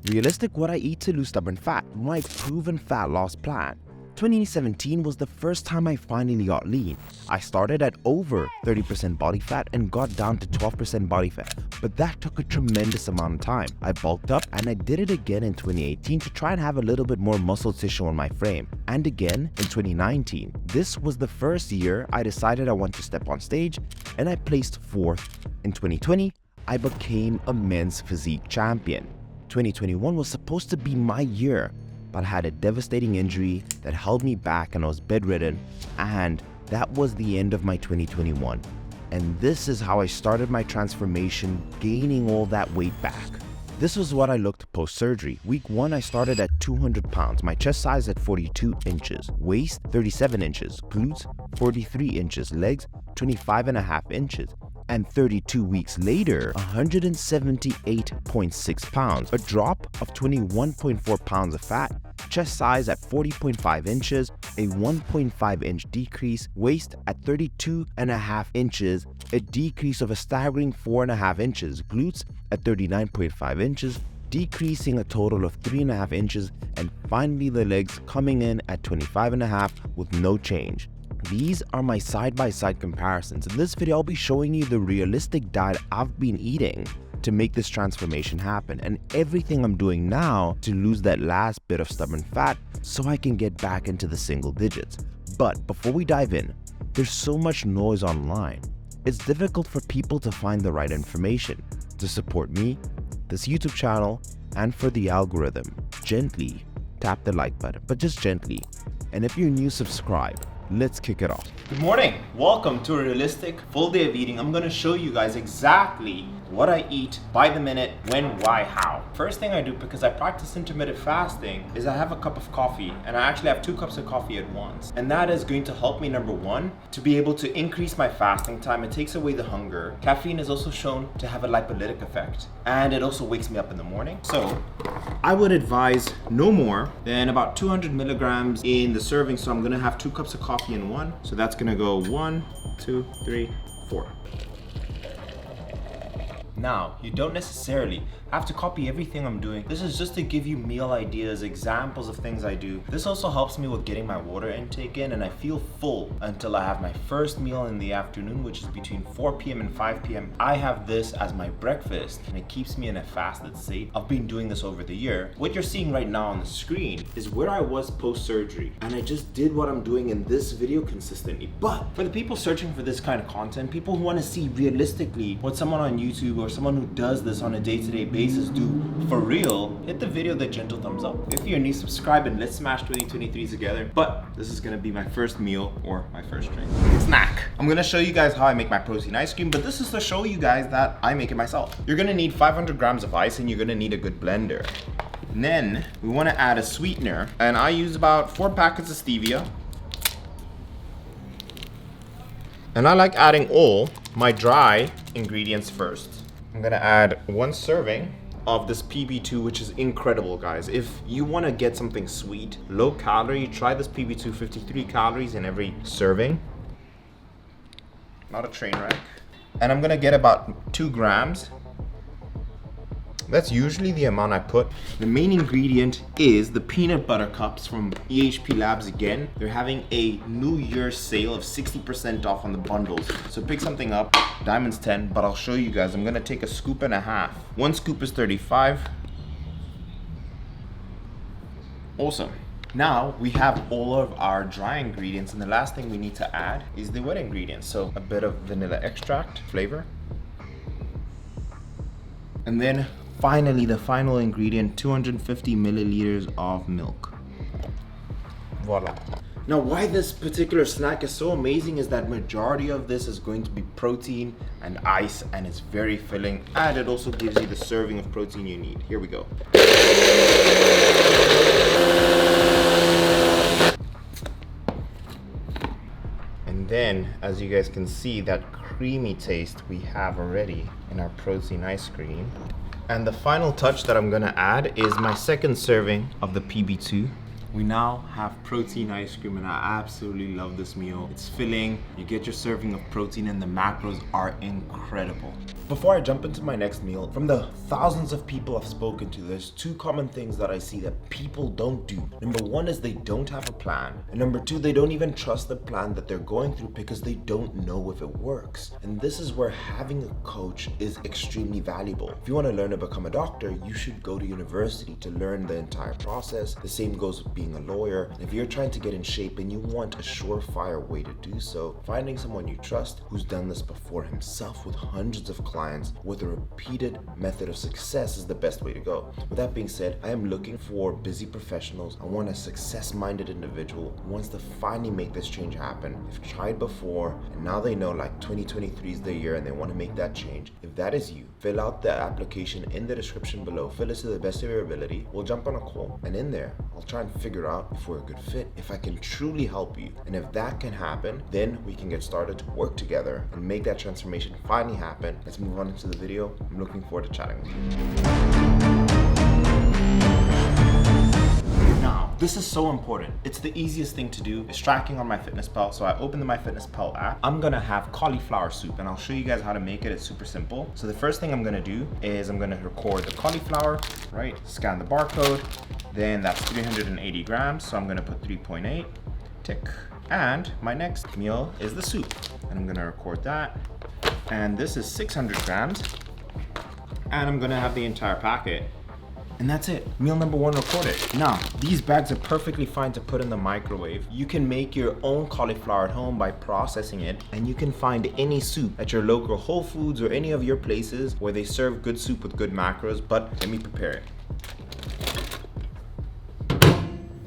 Realistic what I eat to lose stubborn fat, my proven fat loss plan. 2017 was the first time I finally got lean. I started at over 30% body fat and got down to 12% body fat, but that took a tremendous amount of time. I bulked up and I did it again in 2018 to try and have a little bit more muscle tissue on my frame, and again in 2019. This was the first year I decided I want to step on stage, and I placed 4th. In 2020, I became a men's physique champion. 2021 was supposed to be my year, but I had a devastating injury that held me back and I was bedridden, and that was the end of my 2021. And this is how I started my transformation, gaining all that weight back. This was what I looked post-surgery. Week 1, I started at 200 pounds, my chest size at 42 inches, waist 37 inches, glutes 43 inches, legs 25.5 inches. And 32 weeks later, 178.6 pounds, a drop of 21.4 pounds of fat, chest size at 40.5 inches, a 1.5 inch decrease, waist at 32.5 inches, a decrease of a staggering 4.5 inches, glutes at 39.5 inches, decreasing a total of 3.5 inches, and finally the legs coming in at 25.5 with no change. These are my side-by-side comparisons. In this video, I'll be showing you the realistic diet I've been eating to make this transformation happen, and everything I'm doing now to lose that last bit of stubborn fat so I can get back into the single digits. But before we dive in, there's so much noise online. It's difficult for people to find the right information. To support me, this YouTube channel, and for the algorithm, gently tap the like button, but just gently. And if you're new, subscribe. Let's kick it off. Good morning. Welcome to a realistic full day of eating. I'm going to show you guys exactly what I eat by the minute, when, why, how. First thing I do, because I practice intermittent fasting, is I have a cup of coffee, and I actually have 2 cups of coffee at once. And that is going to help me, number 1, to be able to increase my fasting time. It takes away the hunger. Caffeine is also shown to have a lipolytic effect, and it also wakes me up in the morning. So I would advise no more than about 200 milligrams in the serving. So I'm going to have 2 cups of coffee in one. So that's going to go 1, 2, 3, 4. Now, you don't necessarily have to copy everything I'm doing. This is just to give you meal ideas, examples of things I do. This also helps me with getting my water intake in, and I feel full until I have my first meal in the afternoon, which is between 4 p.m. and 5 p.m. I have this as my breakfast, and it keeps me in a fasted state. I've been doing this over the year. What you're seeing right now on the screen is where I was post-surgery, and I just did what I'm doing in this video consistently. But for the people searching for this kind of content, people who want to see realistically what someone on YouTube or someone who does this on a day-to-day basis do for real, hit the video that gentle thumbs up. If you're new, subscribe, and let's smash 2023 together. But this is gonna be my first meal or my first drink. Snack. I'm gonna show you guys how I make my protein ice cream, but this is to show you guys that I make it myself. You're gonna need 500 grams of ice, and you're gonna need a good blender. And then we wanna add a sweetener, and I use about 4 packets of stevia. And I like adding all my dry ingredients first. I'm gonna add 1 serving of this PB2, which is incredible, guys. If you wanna get something sweet, low calorie, try this PB2, 53 calories in every serving. Not a train wreck. And I'm gonna get about 2 grams. That's usually the amount I put. The main ingredient is the peanut butter cups from EHP Labs again. They're having a New Year's sale of 60% off on the bundles. So pick something up, Diamond's 10, but I'll show you guys. I'm gonna take a scoop and a half. 1 scoop is 35. Awesome. Now we have all of our dry ingredients, and the last thing we need to add is the wet ingredients. So a bit of vanilla extract flavor. And then finally, the final ingredient, 250 milliliters of milk. Voila. Now, why this particular snack is so amazing is that majority of this is going to be protein and ice, and it's very filling, and it also gives you the serving of protein you need. Here we go. And then, as you guys can see, that creamy taste we have already in our protein ice cream. And the final touch that I'm gonna add is my second serving of the PB2. We now have protein ice cream, and I absolutely love this meal. It's filling, you get your serving of protein, and the macros are incredible. Before I jump into my next meal, from the thousands of people I've spoken to, there's two common things that I see that people don't do. Number one is they don't have a plan. And number two, they don't even trust the plan that they're going through because they don't know if it works. And this is where having a coach is extremely valuable. If you want to learn to become a doctor, you should go to university to learn the entire process. The same goes with being a lawyer. If you're trying to get in shape and you want a surefire way to do so, finding someone you trust who's done this before himself with hundreds of clients with a repeated method of success is the best way to go. With that being said, I am looking for busy professionals. I want a success-minded individual who wants to finally make this change happen. They've tried before and now they know like 2023 is the year and they want to make that change. If that is you, fill out the application in the description below. Fill it to the best of your ability. We'll jump on a call, and in there, I'll try and figure out if we're a good fit, if I can truly help you. And if that can happen, then we can get started to work together and make that transformation finally happen. Let's move on into the video. I'm looking forward to chatting with you. Now, this is so important. It's the easiest thing to do. It's tracking on MyFitnessPal. So I open the MyFitnessPal app. I'm gonna have cauliflower soup, and I'll show you guys how to make it. It's super simple. So the first thing I'm gonna do is I'm gonna record the cauliflower, right? Scan the barcode. Then that's 380 grams. So I'm gonna put 3.8, tick. And my next meal is the soup. And I'm gonna record that. And this is 600 grams. And I'm gonna have the entire packet. And that's it. Meal number one recorded. Now, these bags are perfectly fine to put in the microwave. You can make your own cauliflower at home by processing it, and you can find any soup at your local Whole Foods or any of your places where they serve good soup with good macros, but let me prepare it.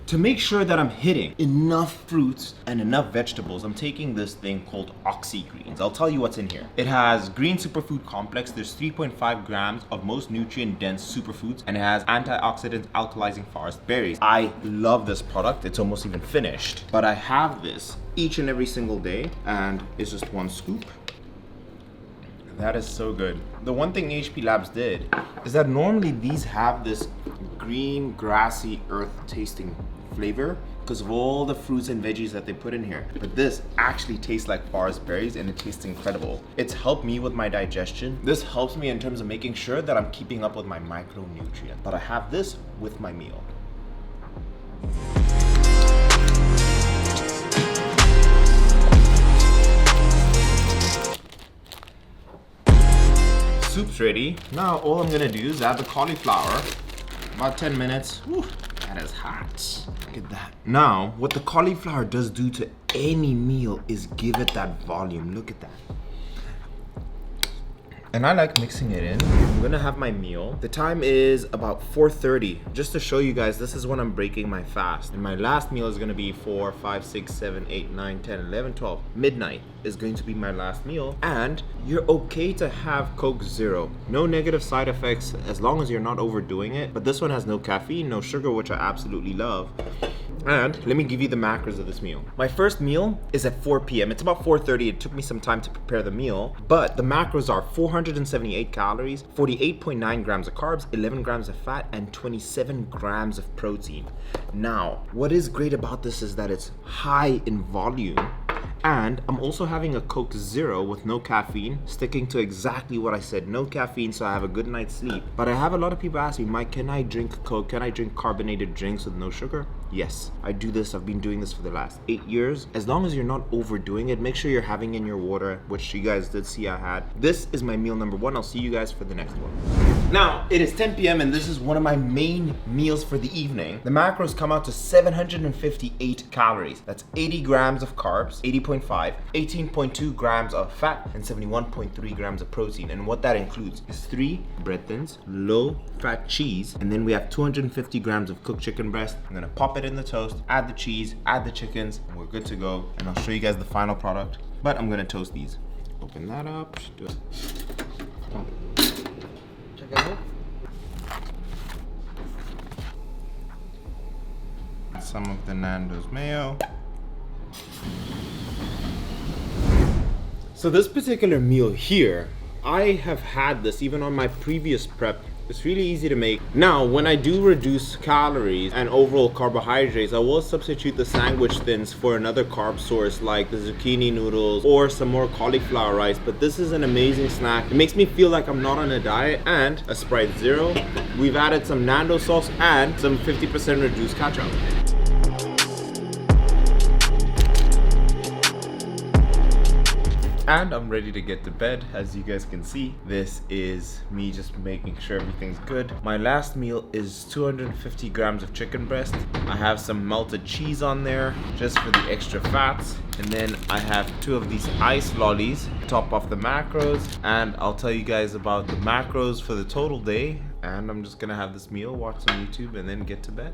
To make sure that I'm hitting enough fruits and enough vegetables, I'm taking this thing called Oxy Greens. I'll tell you what's in here. It has green superfood complex. There's 3.5 grams of most nutrient-dense superfoods, and it has antioxidants, alkalizing forest berries. I love this product. It's almost even finished, but I have this each and every single day, and it's just one scoop. That is so good. The one thing HP Labs did is that normally these have this green, grassy, earth-tasting flavor because of all the fruits and veggies that they put in here. But this actually tastes like forest berries, and it tastes incredible. It's helped me with my digestion. This helps me in terms of making sure that I'm keeping up with my micronutrients. But I have this with my meal. Soup's ready. Now all I'm gonna do is add the cauliflower. About 10 minutes. Whew, that is hot. Look at that. Now, what the cauliflower does do to any meal is give it that volume. Look at that. And I like mixing it in. I'm gonna have my meal. The time is about 4:30. Just to show you guys, this is when I'm breaking my fast. And my last meal is gonna be 4, 5, 6, 7, 8, 9, 10, 11, 12. Midnight is going to be my last meal. And you're okay to have Coke Zero. No negative side effects as long as you're not overdoing it. But this one has no caffeine, no sugar, which I absolutely love. And let me give you the macros of this meal. My first meal is at 4 p.m. It's about 4:30. It took me some time to prepare the meal, but the macros are 478 calories, 48.9 grams of carbs, 11 grams of fat, and 27 grams of protein. Now, what is great about this is that it's high in volume, and I'm also having a Coke Zero with no caffeine, sticking to exactly what I said, no caffeine, so I have a good night's sleep. But I have a lot of people ask me, Mike, can I drink Coke? Can I drink carbonated drinks with no sugar? Yes, I do this. I've been doing this for the last 8 years. As long as you're not overdoing it, make sure you're having in your water, which you guys did see I had. This is my meal number one. I'll see you guys for the next one. Now, it is 10 p.m. and this is one of my main meals for the evening. The macros come out to 758 calories. That's 80 grams of carbs, 80.5, 18.2 grams of fat, and 71.3 grams of protein. And what that includes is 3 bread thins, low-fat cheese, and then we have 250 grams of cooked chicken breast. I'm gonna pop it in the toast, add the cheese, add the chickens, and we're good to go. And I'll show you guys the final product, but I'm gonna toast these. Open that up. Do it. Check it out. Some of the Nando's mayo. So this particular meal here, I have had this even on my previous prep It's really easy to make. Now, when I do reduce calories and overall carbohydrates, I will substitute the sandwich thins for another carb source like the zucchini noodles or some more cauliflower rice. But this is an amazing snack. It makes me feel like I'm not on a diet. And a Sprite Zero. We've added some Nando sauce and some 50% reduced ketchup. And I'm ready to get to bed. As you guys can see, this is me just making sure everything's good. My last meal is 250 grams of chicken breast. I have some melted cheese on there just for the extra fats. And then I have 2 of these ice lollies, top off the macros. And I'll tell you guys about the macros for the total day. And I'm just gonna have this meal, watch some YouTube, and then get to bed.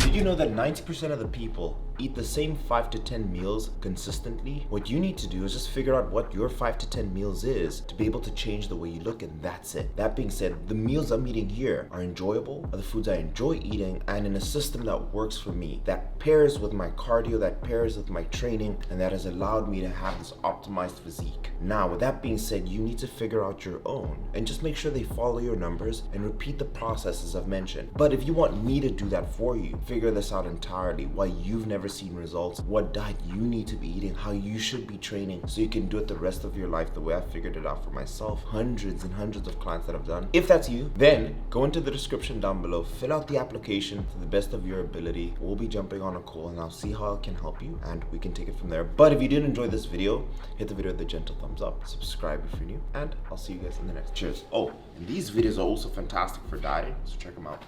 Did you know that 90% of the people eat the same 5 to 10 meals consistently? What you need to do is just figure out what your 5 to 10 meals is to be able to change the way you look, and that's it. That being said, the meals I'm eating here are enjoyable, are the foods I enjoy eating, and in a system that works for me, that pairs with my cardio, that pairs with my training, and that has allowed me to have this optimized physique. Now, with that being said, you need to figure out your own and just make sure they follow your numbers and repeat the processes I've mentioned. But if you want me to do that for you, figure this out entirely, why you've never seen results, what diet you need to be eating, how you should be training so you can do it the rest of your life the way I figured it out for myself, hundreds and hundreds of clients that I've done. If that's you, then go into the description down below, fill out the application to the best of your ability. We'll be jumping on a call and I'll see how I can help you and we can take it from there. But if you did enjoy this video, hit the video with a gentle thumbs up, subscribe if you're new, and I'll see you guys in the next. Cheers. Oh, and these videos are also fantastic for dieting, so check them out.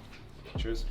Cheers.